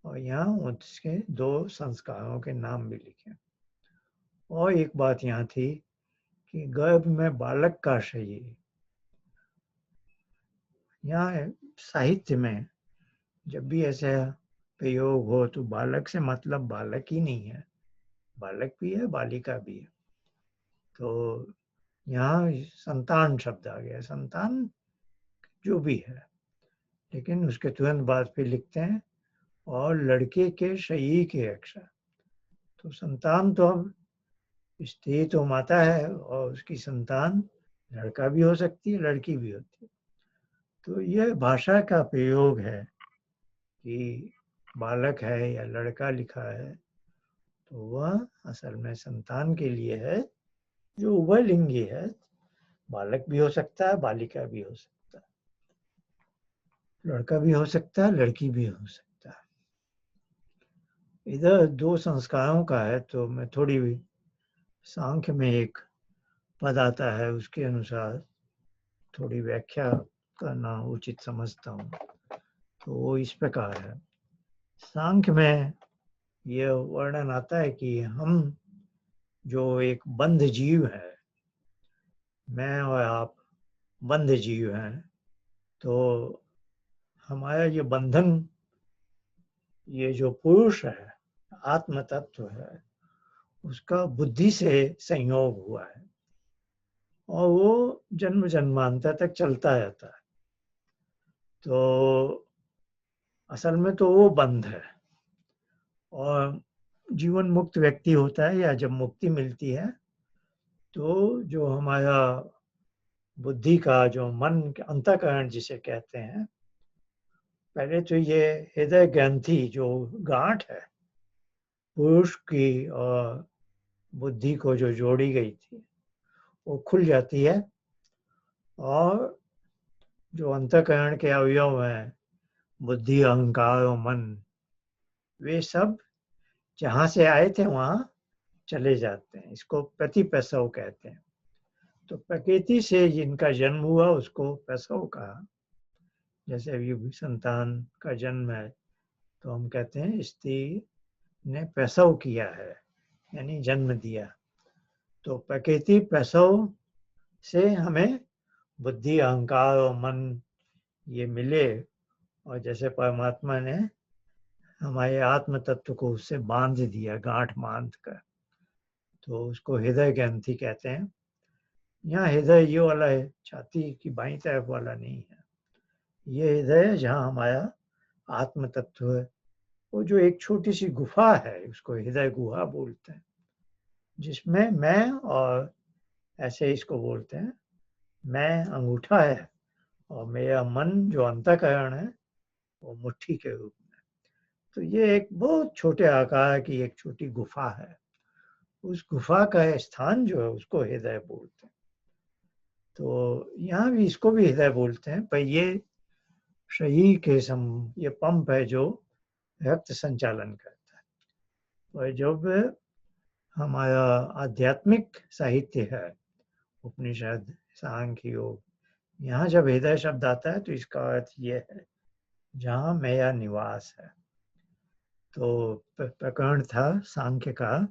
और यहाँ उसके 2 संस्कारों के नाम भी लिखे। और एक बात यहाँ थी कि गर्भ में बालक का शरीर, यहाँ साहित्य में जब भी ऐसा प्रयोग हो तो बालक से मतलब बालक ही नहीं है, बालक भी है, बालिका भी है। तो यहाँ संतान शब्द आ गया, संतान जो भी है, लेकिन उसके तुरंत बाद फिर लिखते हैं और लड़के के शरीर की रक्षा। तो संतान तो अब स्त्री तो माता है, और उसकी संतान लड़का भी हो सकती है, लड़की भी होती है। तो यह भाषा का प्रयोग है कि बालक है या लड़का लिखा है, तो वह असल में संतान के लिए है, जो उभयलिंगी है, बालक भी हो सकता है, बालिका भी हो सकता है, लड़का भी हो सकता है, लड़की भी हो सकता है। इधर 2 संस्कारों का है, तो मैं थोड़ी सांख्य में एक पद आता है, उसके अनुसार थोड़ी व्याख्या करना उचित समझता हूँ। तो वो इस प्रकार है, सांख्य में यह वर्णन आता है कि हम जो एक बंध जीव है, मैं और आप बंध जीव हैं, तो हमारा ये बंधन, ये जो पुरुष है, आत्म तत्व है, उसका बुद्धि से संयोग हुआ है, और वो जन्म जन्मांतर तक चलता रहता है। तो असल में तो वो बंध है, और जीवन मुक्त व्यक्ति होता है, या जब मुक्ति मिलती है तो जो हमारा बुद्धि का जो मन अंतःकरण जिसे कहते हैं, पहले तो ये हृदय ग्रंथि जो गांठ है पुरुष की और बुद्धि को जो जोड़ी गई थी, वो खुल जाती है, और जो अंतःकरण के अवयव हैं, बुद्धि, अहंकार और मन, वे सब जहाँ से आए थे वहाँ चले जाते हैं। इसको प्रतिप्रसव कहते हैं। तो प्रकृति से जिनका जन्म हुआ उसको प्रसव कहा। जैसे अभी संतान का जन्म है तो हम कहते हैं स्त्री ने प्रसव किया है, यानी जन्म दिया। तो प्रकृति प्रसव से हमें बुद्धि, अहंकार और मन ये मिले, और जैसे परमात्मा ने हमारे आत्म तत्व को उससे बांध दिया, गांठ बांध कर, तो उसको हृदय ग्रंथि कहते हैं। यहाँ हृदय ये वाला है, छाती की बाईं तरफ वाला नहीं है। ये हृदय है जहाँ हमारा आत्म तत्व, वो जो एक छोटी सी गुफा है, उसको हृदय गुहा बोलते हैं, जिसमें मैं और ऐसे इसको बोलते हैं, मैं अंगूठा है और मेरा मन जो अंतःकरण है वो मुट्ठी के रूप में। तो ये एक बहुत छोटे आकार की एक छोटी गुफा है। उस गुफा का स्थान जो है उसको हृदय बोलते हैं। तो यहाँ भी इसको भी हृदय बोलते हैं, पर ये शरीर के ये पंप है जो रक्त संचालन करता है। और जब हमारा आध्यात्मिक साहित्य है, उपनिषद, सांख्य, योग, यहाँ जब हृदय शब्द आता है तो इसका अर्थ ये है जहाँ मेरा निवास है। तो प्रकरण था सांख्य का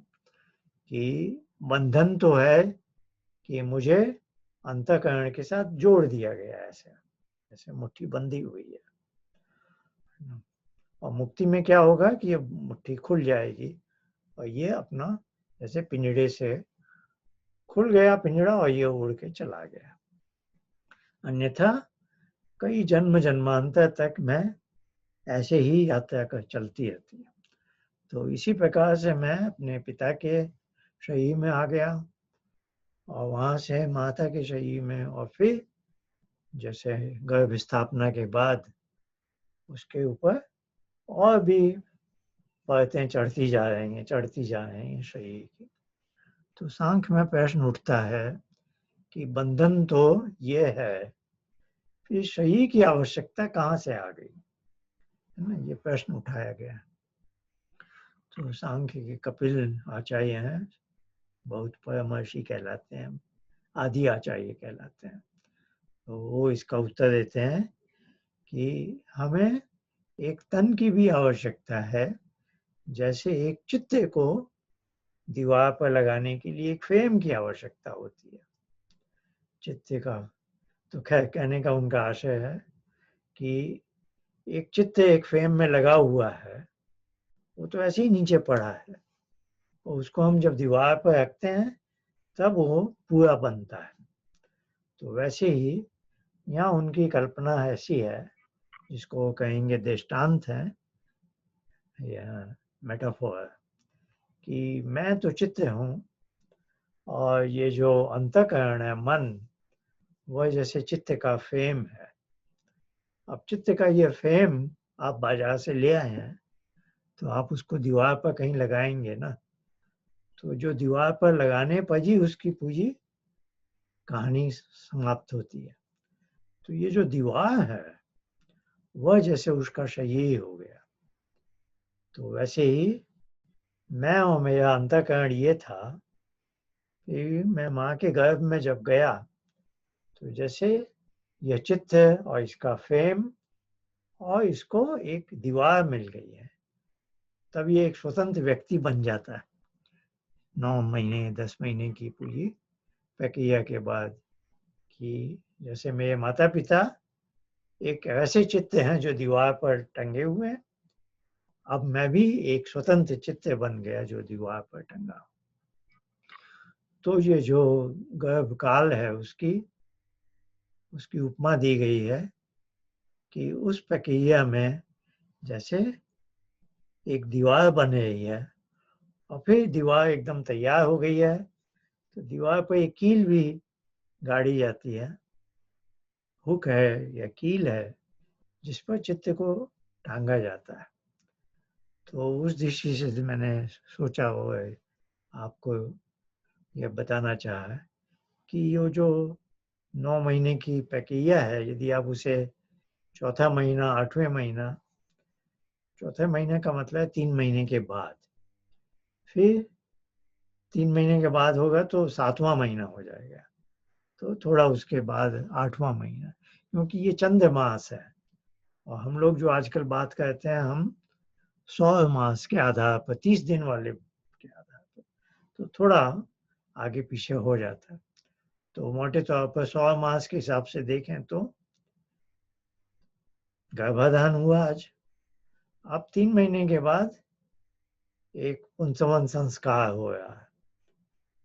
कि बंधन तो है कि मुझे अंतःकरण के साथ जोड़ दिया गया है, ऐसे ऐसे मुट्ठी बंधी हुई है। और मुक्ति में क्या होगा कि ये मुट्ठी खुल जाएगी और ये अपना जैसे पिंजड़े से खुल गया पिंजड़ा और ये उड़ के चला गया। अन्यथा कई जन्म जन्मांतर तक मैं ऐसे ही यात्रा कर चलती रहती है। तो इसी प्रकार से मैं अपने पिता के शरीर में आ गया और वहाँ से माता के शरीर में, और फिर जैसे गर्भ स्थापना के बाद उसके ऊपर और भी परतें चढ़ती जा रही हैं शरीर की। तो सांख्य में प्रश्न उठता है कि बंधन तो ये है, फिर शरीर की आवश्यकता कहाँ से आ गई, है ना, ये प्रश्न उठाया गया। तो सांख्य के कपिल आचार्य हैं, बहुत परामर्शी कहलाते हैं, आदि आचार्य कहलाते हैं। तो वो इसका उत्तर देते हैं कि हमें एक तन की भी आवश्यकता है, जैसे एक चित्र को दीवार पर लगाने के लिए एक फ्रेम की आवश्यकता होती है चित्र का। तो खैर कहने का उनका आशय है कि एक चित्र एक फ्रेम में लगा हुआ है, वो तो ऐसे ही नीचे पड़ा है, और उसको हम जब दीवार पर रखते हैं तब वो पूरा बनता है। तो वैसे ही यहाँ उनकी कल्पना ऐसी है, जिसको कहेंगे दृष्टांत है या मेटाफोर, कि मैं तो चित्र हूँ और ये जो अंतःकरण है मन, वह जैसे चित्र का फ्रेम है। अब चित्र का ये फ्रेम आप बाजार से ले आए हैं तो आप उसको दीवार पर कहीं लगाएंगे ना, तो जो दीवार पर लगाने पर ही उसकी पूरी कहानी समाप्त होती है। तो ये जो दीवार है वह जैसे उसका शरीर हो गया। तो वैसे ही मैं और मेरा अंतःकरण ये था कि मैं माँ के गर्भ में जब गया तो जैसे यह चित्र और इसका फ्रेम और इसको एक दीवार मिल गई है, तब ये एक स्वतंत्र व्यक्ति बन जाता है 9 महीने 10 महीने की पूरी प्रक्रिया के बाद। कि जैसे मेरे माता पिता एक ऐसे चित्र हैं जो दीवार पर टंगे हुए हैं, अब मैं भी एक स्वतंत्र चित्र बन गया जो दीवार पर टंगा। तो ये जो गर्भ काल है उसकी उपमा दी गई है कि उस प्रक्रिया में जैसे एक दीवार बन रही है और फिर दीवार एकदम तैयार हो गई है, तो दीवार पर एक कील भी गाड़ी जाती है, हुक है या कील है जिस पर चित्र को टांगा जाता है। तो उस दृष्टि से मैंने सोचा हुआ है आपको यह बताना चाहा कि ये जो 9 महीने की प्रक्रिया है, यदि आप उसे चौथा महीना 8वें महीना, चौथे महीने का मतलब है 3 महीने के बाद, फिर 3 महीने के बाद होगा तो 7वां महीना हो जाएगा, तो थोड़ा उसके बाद 8वां महीना, क्योंकि ये चंद्रमास है और हम लोग जो आजकल बात करते हैं हम सौर मास के आधार पर 30 दिन वाले के आधार पर, तो थोड़ा आगे पीछे हो जाता है। तो मोटे तौर पर सौर मास के हिसाब से देखें तो गर्भाधान हुआ आज, अब 3 महीने के बाद एक पुंसवन संस्कार हो रहा है।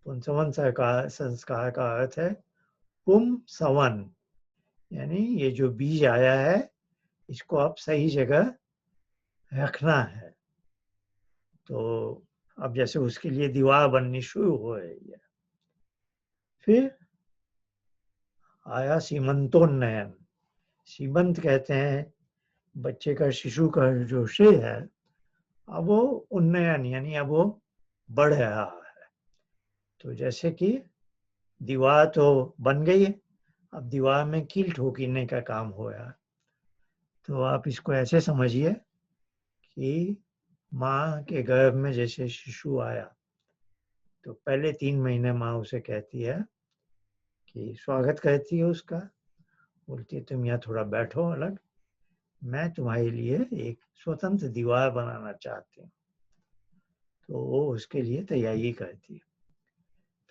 पुंसवन संस्कार का अर्थ है पुम सवन, यानी ये जो बीज आया है इसको आप सही जगह रखना है। तो अब जैसे उसके लिए दीवार बननी शुरू हो रही है। फिर आया सीमंतोन्नयन। सीमंत कहते हैं बच्चे का, शिशु का जो सिर है, अब वो उन्नयन यानी अब वो बढ़ रहा है। तो जैसे कि दीवार तो बन गई है, अब दीवार में कील ठोकने का काम हो रहा है। तो आप इसको ऐसे समझिए कि माँ के गर्भ में जैसे शिशु आया, तो पहले 3 महीने माँ उसे कहती है कि स्वागत करती है उसका, बोलती है तुम यहाँ थोड़ा बैठो अलग, मैं तुम्हारे लिए एक स्वतंत्र दीवार बनाना चाहती हूँ। तो वो उसके लिए तैयारी करती है।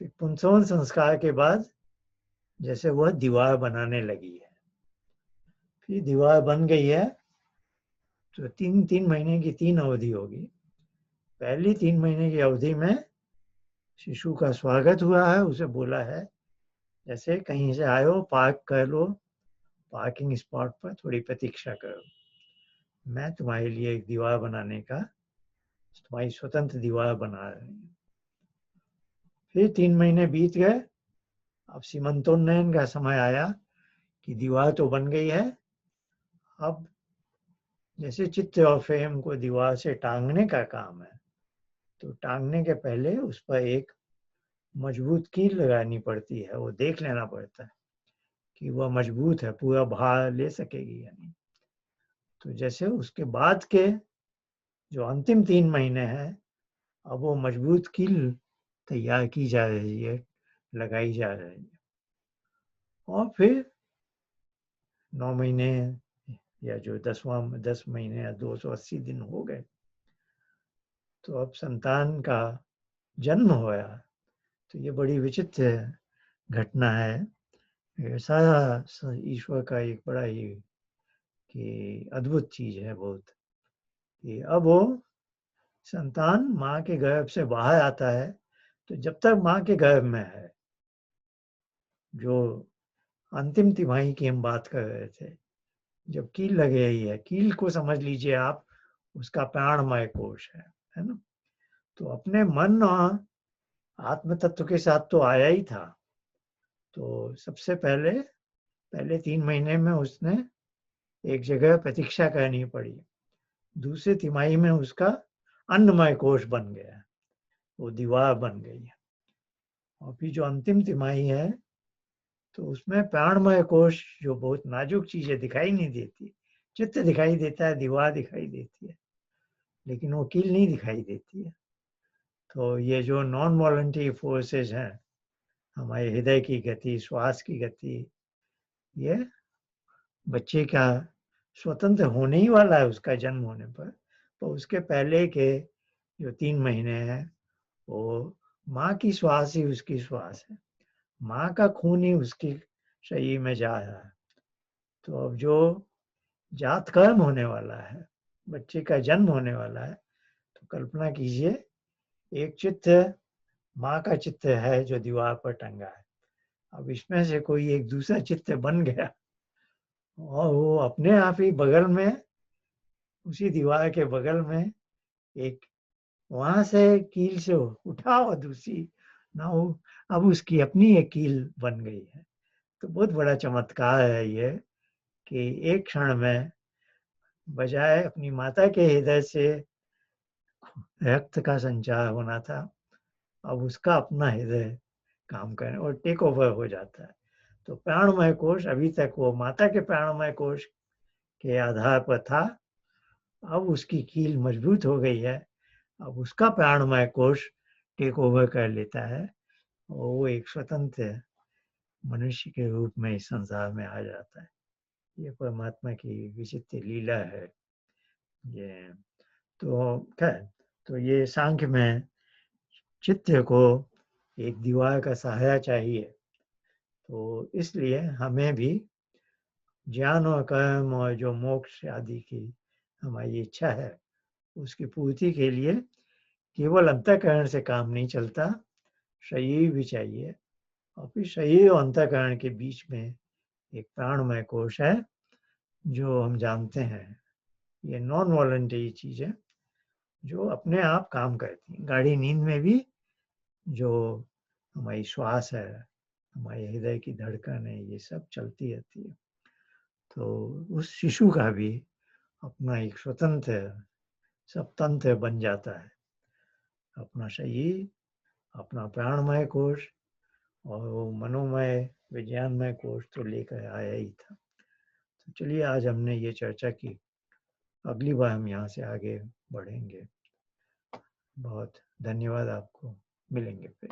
फिर पुंसवन संस्कार के बाद जैसे वह दीवार बनाने लगी है, फिर दीवार बन गई है, तो 3 महीने की 3 अवधि होगी। पहली 3 महीने की अवधि में शिशु का स्वागत हुआ है, उसे बोला है जैसे कहीं से आए हो पार्क कर लो, पार्किंग स्पॉट पर थोड़ी प्रतीक्षा करो, मैं तुम्हारे लिए एक दीवार बनाने का, तुम्हारी स्वतंत्र दीवार बना रही हूँ। फिर 3 महीने बीत गए, अब सीमंतोन्नयन का समय आया कि दीवार तो बन गई है, अब जैसे चित्र और फ्रेम को दीवार से टांगने का काम है, तो टांगने के पहले उस पर एक मजबूत कील लगानी पड़ती है, वो देख लेना पड़ता है कि वह मजबूत है, पूरा भार ले सकेगी या नहीं। तो जैसे उसके बाद के जो अंतिम 3 महीने हैं, अब वो मजबूत कील तैयार की जा रही है, लगाई जा रही है। और फिर 9 महीने या जो 10 महीने या 280 दिन हो गए, तो अब संतान का जन्म होया। तो ये बड़ी विचित्र घटना है। ये सारा ईश्वर का एक बड़ा ही कि अद्भुत चीज है बहुत, कि अब वो संतान माँ के गर्भ से बाहर आता है। तो जब तक माँ के गर्भ में है, जो अंतिम तिमाही की हम बात कर रहे थे, जब कील लगे ही है, कील को समझ लीजिए आप, उसका प्राणमय कोश है ना। तो अपने मन और आत्म तत्व के साथ तो आया ही था। तो सबसे पहले पहले 3 महीने में उसने एक जगह प्रतीक्षा करनी पड़ी। दूसरी तिमाही में उसका अन्नमय कोश बन गया, वो दीवार बन गई है। और फिर जो अंतिम तिमाही है, तो उसमें प्राणमय कोश, जो बहुत नाजुक चीजें दिखाई नहीं देती, चित्त दिखाई देता है, दीवार दिखाई देती है, लेकिन वो कील नहीं दिखाई देती है। तो ये जो नॉन वॉलंटरी फोर्सेस हैं, हमारे हृदय की गति, श्वास की गति, ये बच्चे का स्वतंत्र होने ही वाला है उसका जन्म होने पर। तो उसके पहले के जो 3 महीने हैं, वो माँ की श्वास ही उसकी श्वास है, माँ का खून ही उसके शरीर में जा रहा है। तो अब जो जात कर्म होने वाला है, बच्चे का जन्म होने वाला है, तो कल्पना कीजिए एक चित्र माँ का चित्र है जो दीवार पर टंगा है। अब इसमें से कोई एक दूसरा चित्र बन गया, और वो अपने आप ही बगल में, उसी दीवार के बगल में एक, वहां से कील से उठा और दूसरी ना हो, अब उसकी अपनी एक कील बन गई है। तो बहुत बड़ा चमत्कार है ये, कि एक क्षण में बजाय अपनी माता के हृदय से रक्त का संचार होना था, अब उसका अपना हृदय काम करने और टेक ओवर हो जाता है। तो प्राणमय कोश अभी तक वो माता के प्राणमय कोश के आधार पर था, अब उसकी कील मजबूत हो गई है, अब उसका प्राणमय कोश टेक ओवर कर लेता है, और वो एक स्वतंत्र मनुष्य के रूप में इस संसार में आ जाता है। ये परमात्मा की विचित्र लीला है ये। तो खैर, तो ये सांख्य में चित्त को एक दीवार का सहारा चाहिए, तो इसलिए हमें भी ज्ञान और कर्म और जो मोक्ष आदि की हमारी इच्छा है, उसकी पूर्ति के लिए केवल अंतःकरण से काम नहीं चलता, शरीर भी चाहिए। और फिर शरीर और अंतःकरण के बीच में एक प्राणमय कोश है, जो हम जानते हैं ये नॉन वॉलंटरी चीज है जो अपने आप काम करती है। गाढ़ी नींद में भी जो हमारी श्वास है, हमारे हृदय की धड़कन है, ये सब चलती रहती है। तो उस शिशु का भी अपना एक स्वतंत्र सब तंत्र बन जाता है। अपना शरीर, अपना प्राणमय कोश और वो मनोमय विज्ञानमय कोश तो लेकर आया ही था। तो चलिए आज हमने ये चर्चा की, अगली बार हम यहाँ से आगे बढ़ेंगे। बहुत धन्यवाद आपको, मिलेंगे फिर।